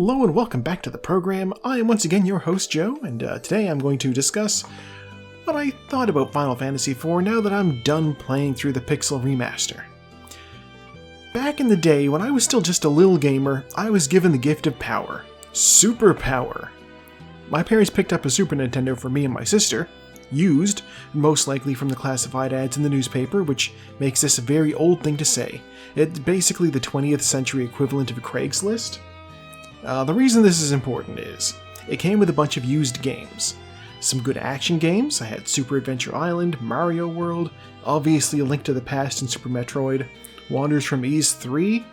Hello and welcome back to the program. I am once again your host Joe, and today I'm going to discuss what I thought about Final Fantasy IV now that I'm done playing through the Pixel Remaster. Back in the day, when I was still just a little gamer, I was given the gift of power. Super power. My parents picked up a Super Nintendo for me and my sister, used, most likely from the classified ads in the newspaper, which makes this a very old thing to say. It's basically the 20th century equivalent of a Craigslist. The reason this is important is, it came with a bunch of used games. Some good action games. I had Super Adventure Island, Mario World, obviously A Link to the Past and Super Metroid, Wanders from Ys 3.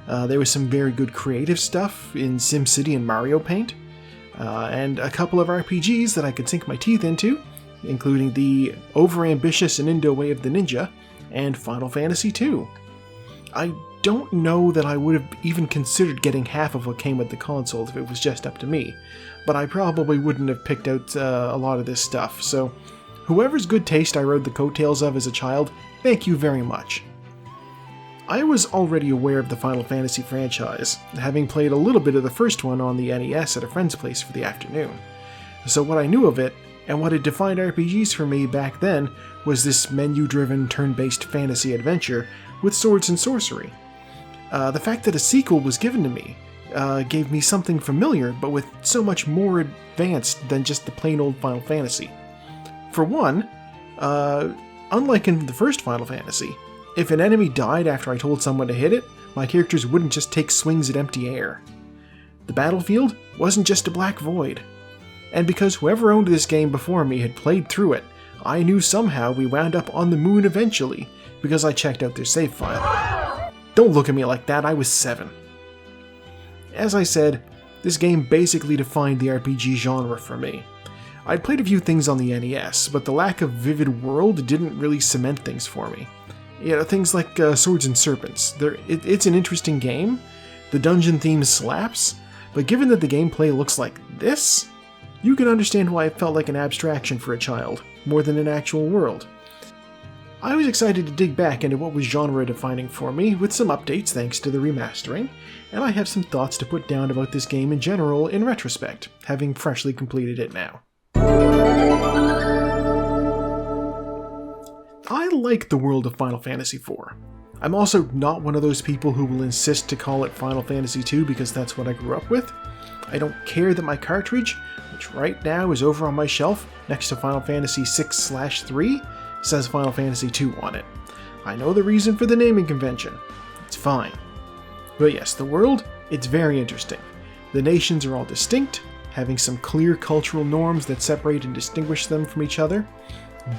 There was some very good creative stuff in SimCity and Mario Paint, and a couple of RPGs that I could sink my teeth into, including the overambitious and Indo Way of the Ninja, and Final Fantasy II. I don't know that I would have even considered getting half of what came with the console if it was just up to me, but I probably wouldn't have picked out a lot of this stuff, so whoever's good taste I rode the coattails of as a child, thank you very much. I was already aware of the Final Fantasy franchise, having played a little bit of the first one on the NES at a friend's place for the afternoon, so what I knew of it, and what had defined RPGs for me back then, was this menu-driven, turn-based fantasy adventure with swords and sorcery. The fact that a sequel was given to me gave me something familiar, but with so much more advanced than just the plain old Final Fantasy. For one, unlike in the first Final Fantasy, if an enemy died after I told someone to hit it, my characters wouldn't just take swings at empty air. The battlefield wasn't just a black void. And because whoever owned this game before me had played through it, I knew somehow we wound up on the moon eventually, because I checked out their save file. Don't look at me like that, I was 7. As I said, this game basically defined the RPG genre for me. I'd played a few things on the NES, but the lack of vivid world didn't really cement things for me. You know, things like Swords and Serpents. It's an interesting game, the dungeon theme slaps, but given that the gameplay looks like this, you can understand why it felt like an abstraction for a child, more than an actual world. I was excited to dig back into what was genre-defining for me, with some updates thanks to the remastering, and I have some thoughts to put down about this game in general in retrospect, having freshly completed it now. I like the world of Final Fantasy IV. I'm also not one of those people who will insist to call it Final Fantasy II because that's what I grew up with. I don't care that my cartridge, which right now is over on my shelf next to Final Fantasy 6/3, says Final Fantasy II on it. I know the reason for the naming convention. It's fine. But yes, the world, it's very interesting. The nations are all distinct, having some clear cultural norms that separate and distinguish them from each other.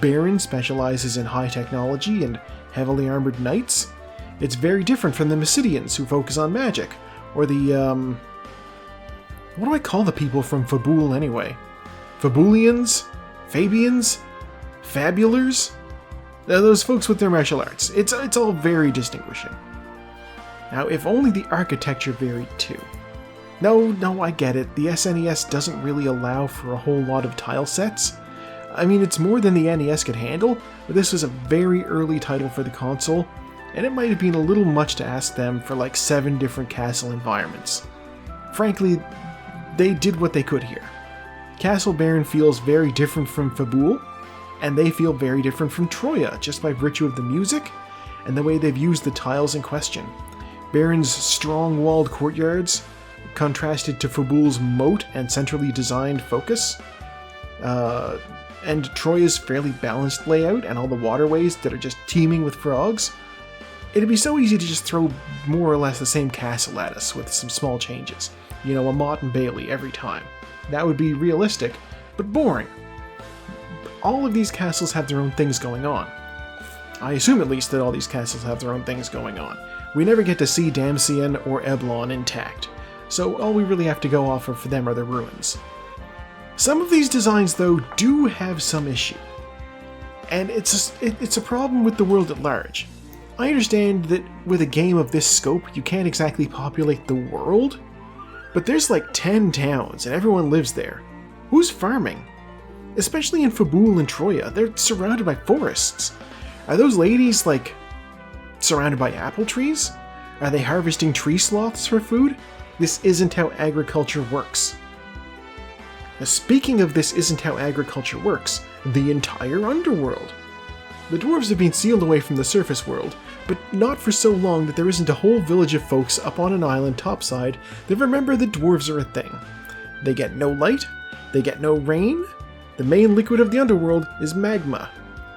Baron specializes in high technology and heavily armored knights. It's very different from the Mysidians, who focus on magic, or the, what do I call the people from Fabul anyway? Fabulians? Fabians? Fabulars? Those folks with their martial arts. It's all very distinguishing. Now, if only the architecture varied too. No, I get it. The SNES doesn't really allow for a whole lot of tile sets. I mean, it's more than the NES could handle, but this was a very early title for the console, and it might have been a little much to ask them for like 7 different castle environments. Frankly, they did what they could here. Castle Baron feels very different from Fabul, and they feel very different from Troya, just by virtue of the music and the way they've used the tiles in question. Baron's strong-walled courtyards, contrasted to Fabul's moat and centrally designed focus, and Troya's fairly balanced layout and all the waterways that are just teeming with frogs. It'd be so easy to just throw more or less the same castle at us with some small changes. You know, a Mott and Bailey every time. That would be realistic, but boring. All of these castles have their own things going on. I assume at least that all these castles have their own things going on. We never get to see Damcyan or Eblon intact, so all we really have to go off of for them are the ruins. Some of these designs, though, do have some issue. And it's a problem with the world at large. I understand that with a game of this scope, you can't exactly populate the world, but there's like 10 towns and everyone lives there. Who's farming? Especially in Fabul and Troya, they're surrounded by forests. Are those ladies, like, surrounded by apple trees? Are they harvesting tree sloths for food? This isn't how agriculture works. Now, speaking of this isn't how agriculture works, the entire underworld. The dwarves have been sealed away from the surface world, but not for so long that there isn't a whole village of folks up on an island topside that remember the dwarves are a thing. They get no light, they get no rain. The main liquid of the underworld is magma.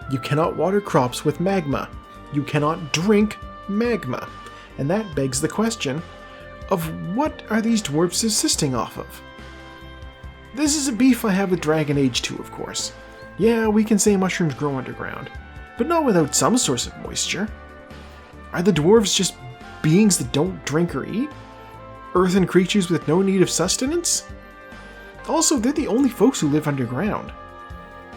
You cannot water crops with magma. You cannot drink magma. And that begs the question of what are these dwarves subsisting off of? This is a beef I have with Dragon Age 2, of course. Yeah, we can say mushrooms grow underground, but not without some source of moisture. Are the dwarves just beings that don't drink or eat? Earthen creatures with no need of sustenance? Also, they're the only folks who live underground.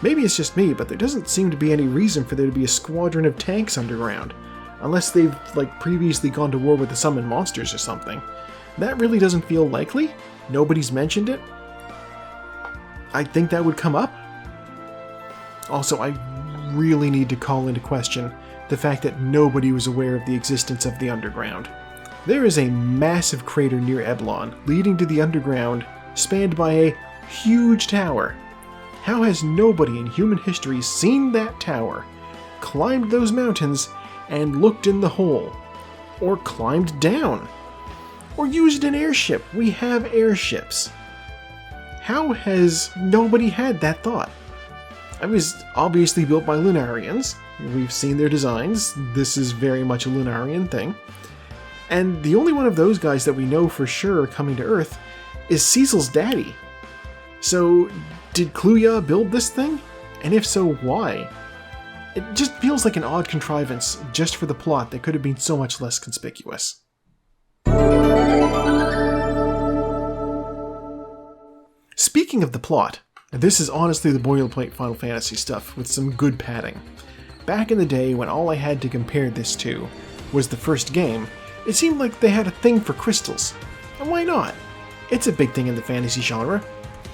Maybe it's just me, but there doesn't seem to be any reason for there to be a squadron of tanks underground, unless they've, previously gone to war with the summoned monsters or something. That really doesn't feel likely. Nobody's mentioned it. I think that would come up. Also, I really need to call into question the fact that nobody was aware of the existence of the underground. There is a massive crater near Eblon, leading to the underground, spanned by a huge tower. How has nobody in human history seen that tower, climbed those mountains, and looked in the hole? Or climbed down? Or used an airship? We have airships. How has nobody had that thought? It was obviously built by Lunarians. We've seen their designs. This is very much a Lunarian thing. And the only one of those guys that we know for sure coming to Earth is Cecil's daddy. So, did Kluya build this thing? And if so, why? It just feels like an odd contrivance just for the plot that could have been so much less conspicuous. Speaking of the plot, this is honestly the boilerplate Final Fantasy stuff with some good padding. Back in the day when all I had to compare this to was the first game, it seemed like they had a thing for crystals. And why not? It's a big thing in the fantasy genre.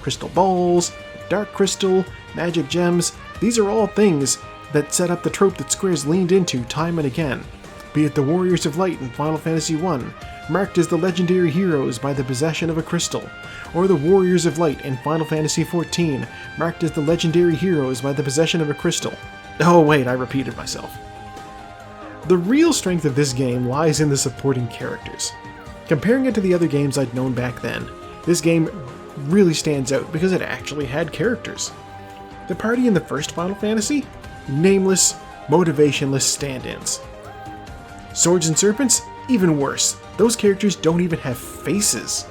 Crystal balls, dark crystal, magic gems, these are all things that set up the trope that Square's leaned into time and again. Be it the Warriors of Light in Final Fantasy I, marked as the legendary heroes by the possession of a crystal, or the Warriors of Light in Final Fantasy XIV, marked as the legendary heroes by the possession of a crystal. Oh wait, I repeated myself. The real strength of this game lies in the supporting characters. Comparing it to the other games I'd known back then, this game really stands out because it actually had characters. The party in the first Final Fantasy? Nameless, motivationless stand-ins. Swords and Serpents? Even worse. Those characters don't even have faces.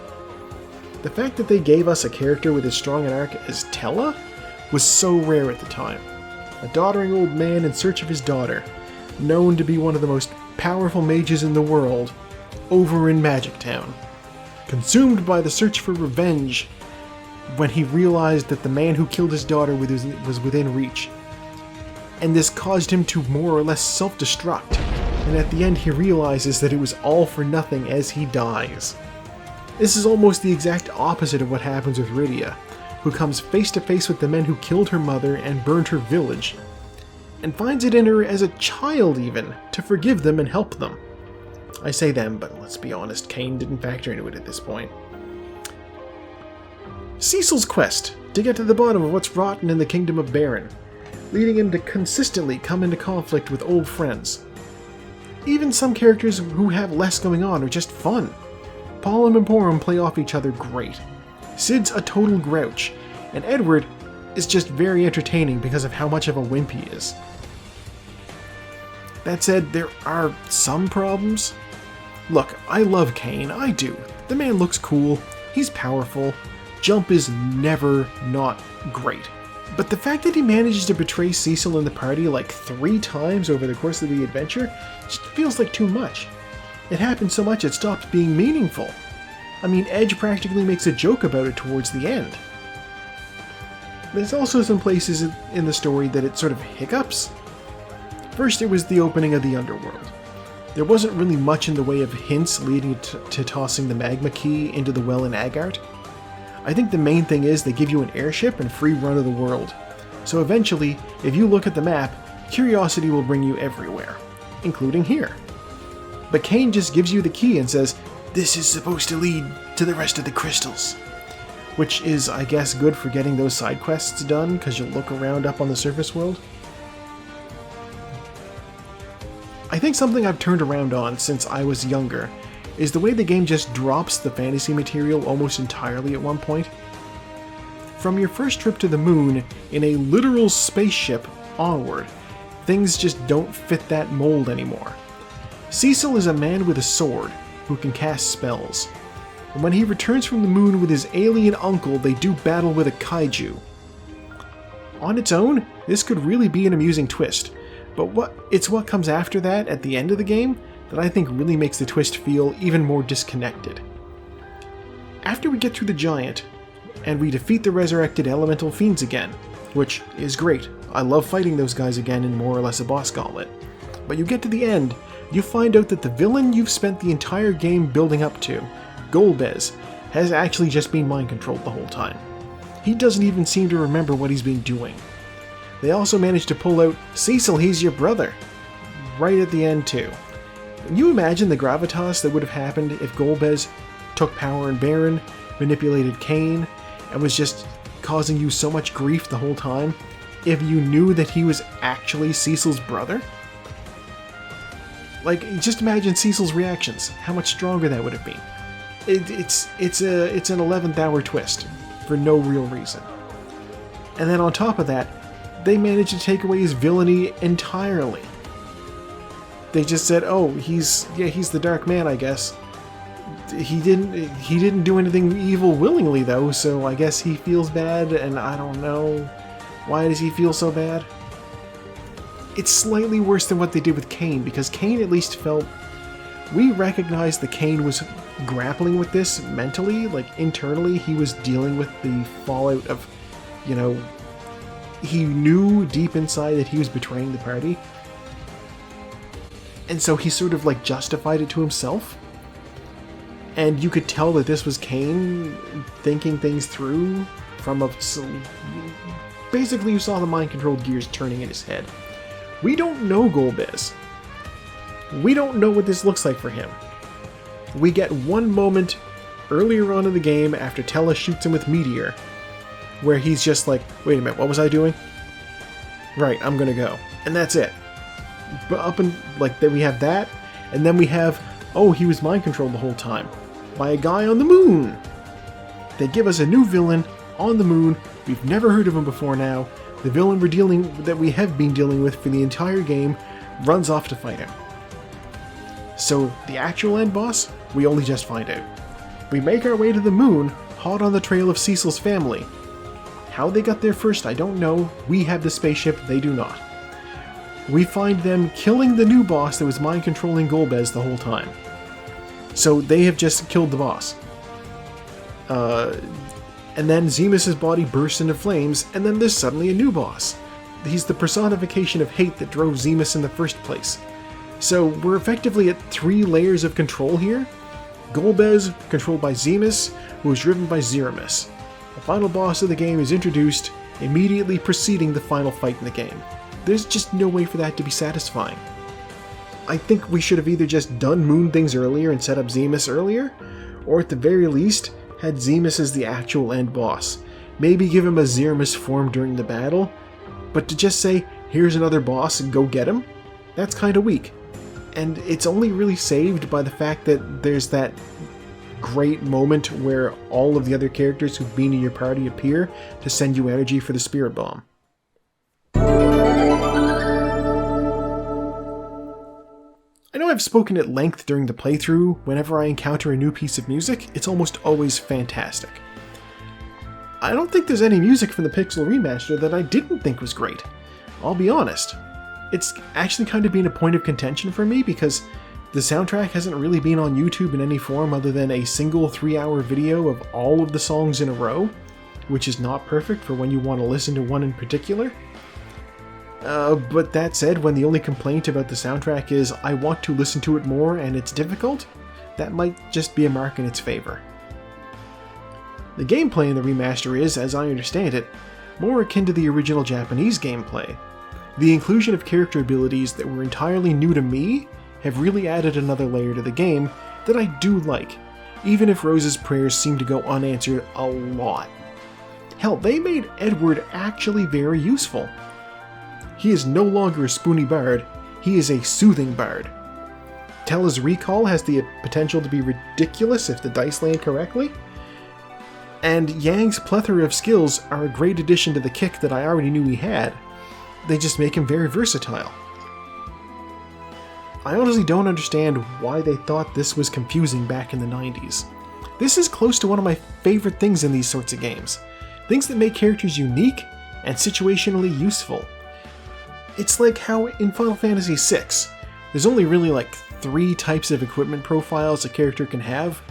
The fact that they gave us a character with as strong an arc as Tella was so rare at the time. A doddering old man in search of his daughter, known to be one of the most powerful mages in the world, over in Magic Town. Consumed by the search for revenge when he realized that the man who killed his daughter was within reach. And this caused him to more or less self-destruct, and at the end he realizes that it was all for nothing as he dies. This is almost the exact opposite of what happens with Rydia, who comes face to face with the men who killed her mother and burned her village, and finds it in her as a child even, to forgive them and help them. I say them, but let's be honest, Kain didn't factor into it at this point. Cecil's quest to get to the bottom of what's rotten in the Kingdom of Baron, leading him to consistently come into conflict with old friends. Even some characters who have less going on are just fun. Paul and Memporum play off each other great. Cid's a total grouch, and Edward is just very entertaining because of how much of a wimp he is. That said, there are some problems. Look, I love Kain, I do. The man looks cool, he's powerful, jump is never not great. But the fact that he manages to betray Cecil and the party like 3 times over the course of the adventure just feels like too much. It happens so much it stops being meaningful. I mean, Edge practically makes a joke about it towards the end. There's also some places in the story that it sort of hiccups. First, it was the opening of the underworld. There wasn't really much in the way of hints leading to tossing the magma key into the well in Agart. I think the main thing is they give you an airship and free run of the world. So eventually, if you look at the map, curiosity will bring you everywhere, including here. But Kain just gives you the key and says, This is supposed to lead to the rest of the crystals. Which is, I guess, good for getting those side quests done, because you'll look around up on the surface world. I think something I've turned around on since I was younger is the way the game just drops the fantasy material almost entirely at one point. From your first trip to the moon in a literal spaceship onward, things just don't fit that mold anymore. Cecil is a man with a sword who can cast spells. And when he returns from the moon with his alien uncle, they do battle with a kaiju. On its own, this could really be an amusing twist, but what comes after that at the end of the game that I think really makes the twist feel even more disconnected. After we get through the giant, and we defeat the resurrected elemental fiends again, which is great. I love fighting those guys again in more or less a boss gauntlet. But you get to the end, you find out that the villain you've spent the entire game building up to, Golbez, has actually just been mind-controlled the whole time. He doesn't even seem to remember what he's been doing. They also managed to pull out, Cecil, he's your brother, right at the end too. Can you imagine the gravitas that would have happened if Golbez took power in Baron, manipulated Kain, and was just causing you so much grief the whole time if you knew that he was actually Cecil's brother? Like, just imagine Cecil's reactions, how much stronger that would have been. It's an 11th hour twist, for no real reason. And then on top of that, they managed to take away his villainy entirely. They just said, oh, he's the Dark Man, I guess. He didn't do anything evil willingly though, so I guess he feels bad, and I don't know. Why does he feel so bad? It's slightly worse than what they did with Kain, because Kain at least felt... We recognized that Kain was grappling with this mentally, like internally he was dealing with the fallout of, he knew deep inside that he was betraying the party. And so he sort of like justified it to himself. And you could tell that this was Kain thinking things through from basically you saw the mind-controlled gears turning in his head. We don't know Golbez. We don't know what this looks like for him. We get one moment earlier on in the game after Tella shoots him with Meteor, where he's just like, wait a minute, what was I doing? Right, I'm gonna go. And that's it. But then we have that, and then we have, oh, he was mind-controlled the whole time by a guy on the moon. They give us a new villain on the moon. We've never heard of him before now. The villain that we have been dealing with for the entire game runs off to fight him. So the actual end boss, we only just find out. We make our way to the moon, hot on the trail of Cecil's family. How they got there first, I don't know. We have the spaceship, they do not. We find them killing the new boss that was mind-controlling Golbez the whole time. So they have just killed the boss. And then Zemus's body bursts into flames, and then there's suddenly a new boss. He's the personification of hate that drove Zemus in the first place. So we're effectively at 3 layers of control here. Golbez, controlled by Zemus, who is driven by Zeramis. The final boss of the game is introduced, immediately preceding the final fight in the game. There's just no way for that to be satisfying. I think we should have either just done moon things earlier and set up Zemus earlier, or at the very least, had Zemus as the actual end boss. Maybe give him a Zeramis form during the battle, but to just say, here's another boss and go get him, that's kinda weak. And it's only really saved by the fact that there's that great moment where all of the other characters who've been in your party appear to send you energy for the Spirit Bomb. I know I've spoken at length during the playthrough. Whenever I encounter a new piece of music, it's almost always fantastic. I don't think there's any music from the Pixel Remaster that I didn't think was great. I'll be honest. It's actually kind of been a point of contention for me because the soundtrack hasn't really been on YouTube in any form other than a single 3-hour video of all of the songs in a row, which is not perfect for when you want to listen to one in particular. But that said, when the only complaint about the soundtrack is I want to listen to it more and it's difficult, that might just be a mark in its favor. The gameplay in the remaster is, as I understand it, more akin to the original Japanese gameplay. The inclusion of character abilities that were entirely new to me have really added another layer to the game, that I do like, even if Rose's prayers seem to go unanswered a lot. Hell, they made Edward actually very useful. He is no longer a spoony bard, he is a soothing bard. Tella's recall has the potential to be ridiculous if the dice land correctly. And Yang's plethora of skills are a great addition to the kick that I already knew he had. They just make him very versatile. I honestly don't understand why they thought this was confusing back in the 90s. This is close to one of my favorite things in these sorts of games. Things that make characters unique and situationally useful. It's like how in Final Fantasy VI, there's only really like 3 types of equipment profiles a character can have.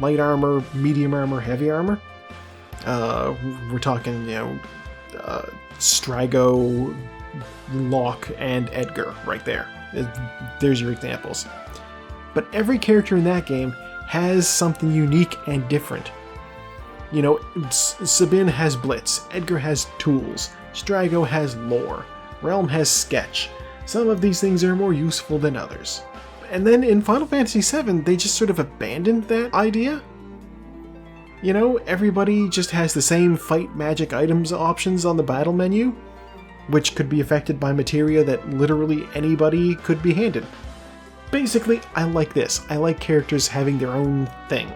Light armor, medium armor, heavy armor. We're talking, Strago, Locke, and Edgar right there. There's your examples. But every character in that game has something unique and different. Sabin has Blitz, Edgar has Tools, Strago has Lore, Realm has Sketch. Some of these things are more useful than others. And then in Final Fantasy VII, they just sort of abandoned that idea. Everybody just has the same fight magic items options on the battle menu, which could be affected by materia that literally anybody could be handed. Basically, I like this. I like characters having their own thing.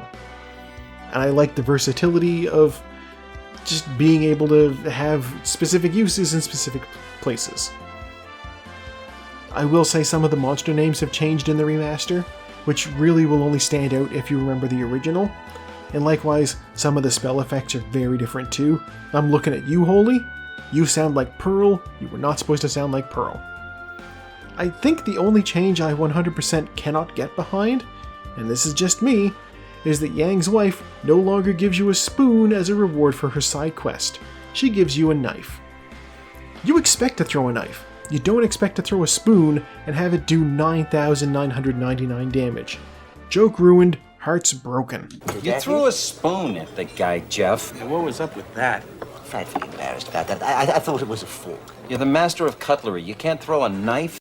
And I like the versatility of just being able to have specific uses in specific places. I will say some of the monster names have changed in the remaster, which really will only stand out if you remember the original. And likewise, some of the spell effects are very different too. I'm looking at you, Holy. You sound like Pearl. You were not supposed to sound like Pearl. I think the only change I 100% cannot get behind, and this is just me, is that Yang's wife no longer gives you a spoon as a reward for her side quest. She gives you a knife. You expect to throw a knife. You don't expect to throw a spoon and have it do 9,999 damage. Joke ruined, hearts broken. You threw a spoon at the guy, Jeff. And what was up with that? Frightfully embarrassed about that. I thought it was a fork. You're the master of cutlery. You can't throw a knife?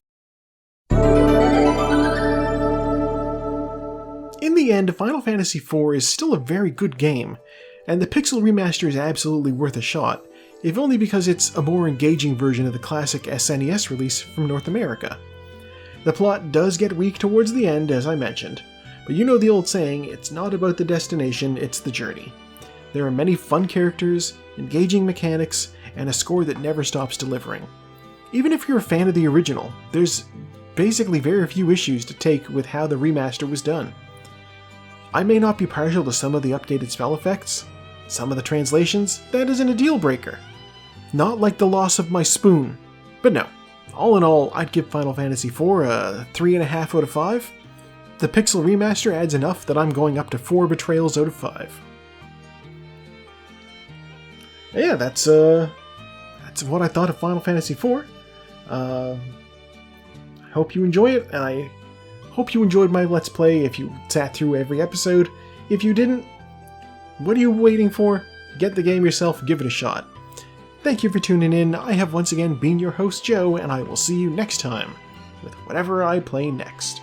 In the end, Final Fantasy IV is still a very good game, and the Pixel Remaster is absolutely worth a shot, if only because it's a more engaging version of the classic SNES release from North America. The plot does get weak towards the end, as I mentioned, but you know the old saying, it's not about the destination, it's the journey. There are many fun characters, engaging mechanics, and a score that never stops delivering. Even if you're a fan of the original, there's basically very few issues to take with how the remaster was done. I may not be partial to some of the updated spell effects, some of the translations, that isn't a deal breaker. Not like the loss of my spoon. But no, all in all, I'd give Final Fantasy IV a 3.5 out of 5. The Pixel Remaster adds enough that I'm going up to 4 betrayals out of 5. Yeah, that's what I thought of Final Fantasy IV. I hope you enjoy it, and I hope you enjoyed my Let's Play if you sat through every episode. If you didn't, what are you waiting for? Get the game yourself, give it a shot. Thank you for tuning in. I have once again been your host, Joe, and I will see you next time with whatever I play next.